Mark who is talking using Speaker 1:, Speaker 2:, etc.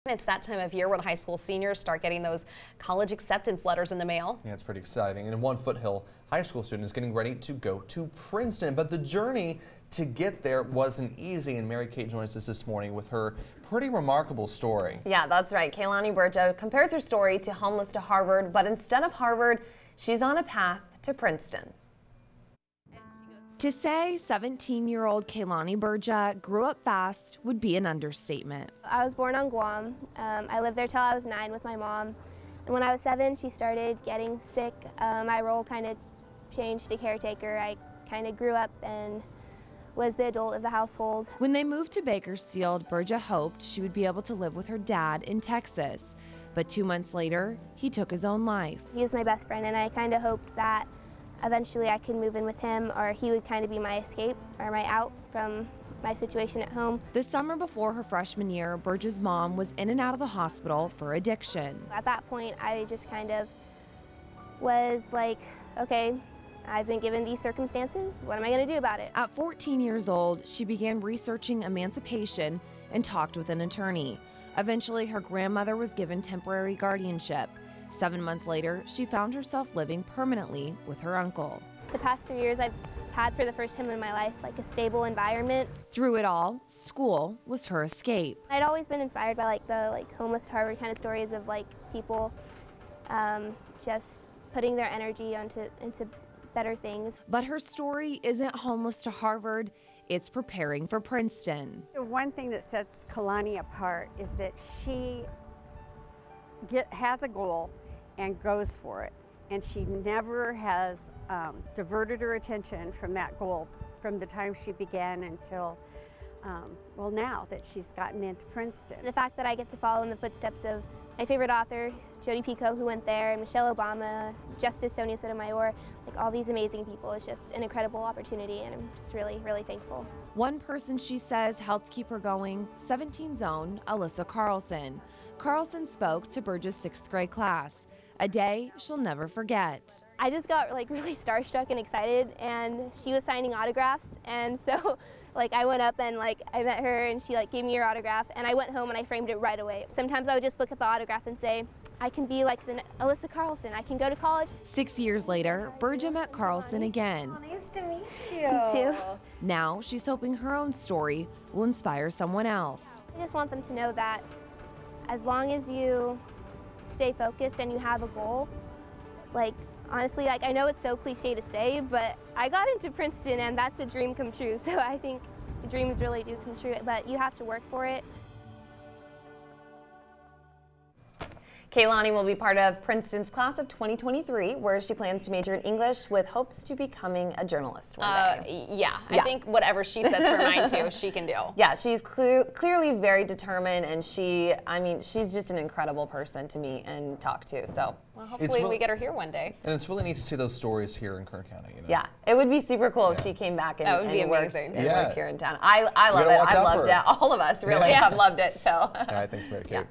Speaker 1: It's that time of year when high school seniors start getting those college acceptance letters in the mail.
Speaker 2: Yeah, it's pretty exciting. And one Foothill high school student is getting ready to go to Princeton, but the journey to get there wasn't easy. And Mary Kate joins us this morning with her pretty remarkable story.
Speaker 1: Yeah, that's right. Kaylani Burja compares her story to Homeless to Harvard, but instead of Harvard, she's on a path to Princeton.
Speaker 3: To say 17-year-old Kaylani Burja grew up fast would be an understatement.
Speaker 4: I was born on Guam. I lived there till I was 9 with my mom. And when I was 7, she started getting sick. My role kind of changed to caretaker. I kind of grew up and was the adult of the household.
Speaker 3: When they moved to Bakersfield, Burja hoped she would be able to live with her dad in Texas. But 2 months later, he took his own life.
Speaker 4: He was my best friend, and I kind of hoped that eventually I could move in with him, or he would kind of be my escape or my out from my situation at home.
Speaker 3: The summer before her freshman year, Burja's mom was in and out of the hospital for addiction.
Speaker 4: At that point, I just kind of was like, okay, I've been given these circumstances, what am I going to do about it?
Speaker 3: At 14 years old, she began researching emancipation and talked with an attorney. Eventually, her grandmother was given temporary guardianship. 7 months later, she found herself living permanently with her uncle.
Speaker 4: The past 3 years, I've had for the first time in my life like a stable environment.
Speaker 3: Through it all, school was her escape.
Speaker 4: I'd always been inspired by the homeless to Harvard kind of stories of people just putting their energy into better things.
Speaker 3: But her story isn't homeless to Harvard, it's preparing for Princeton.
Speaker 5: The one thing that sets Kaylani apart is that she has a goal and goes for it, and she never has diverted her attention from that goal from the time she began until well, now that she's gotten into Princeton.
Speaker 4: The fact that I get to follow in the footsteps of my favorite author, Jodi Picoult, who went there, and Michelle Obama, Justice Sonia Sotomayor, all these amazing people, is just an incredible opportunity, and I'm just really, really thankful.
Speaker 3: One person she says helped keep her going, 17's own Alyssa Carlson. Carlson spoke to Burja's 6th grade class, a day she'll never forget.
Speaker 4: I just got really starstruck and excited, and she was signing autographs, and so I went up and I met her, and she gave me her autograph, and I went home and I framed it right away. Sometimes I would just look at the autograph and say, I can be like the Alyssa Carlson, I can go to college.
Speaker 3: 6 years later, Burja met Carlson again.
Speaker 6: Oh, nice to meet you.
Speaker 4: Me too.
Speaker 3: Now she's hoping her own story will inspire someone else.
Speaker 4: I just want them to know that as long as you stay focused and you have a goal, honestly, I know it's so cliche to say, but I got into Princeton and that's a dream come true. So I think dreams really do come true, but you have to work for it.
Speaker 1: Kaylani will be part of Princeton's class of 2023, where she plans to major in English with hopes to becoming a journalist one day.
Speaker 6: Yeah, I think whatever she sets her mind to, she can do.
Speaker 1: Yeah, she's clearly very determined, and she's just an incredible person to meet and talk to. So,
Speaker 6: well, hopefully we get her here one day.
Speaker 2: And it's really neat to see those stories here in Kern County. You know?
Speaker 1: Yeah, it would be super cool if she came back and,
Speaker 6: that would be
Speaker 1: worked
Speaker 6: amazing.
Speaker 1: here in town. I love it. I loved it. All of us really have loved it. So.
Speaker 2: All right, thanks, Mary Kate.
Speaker 1: Yeah.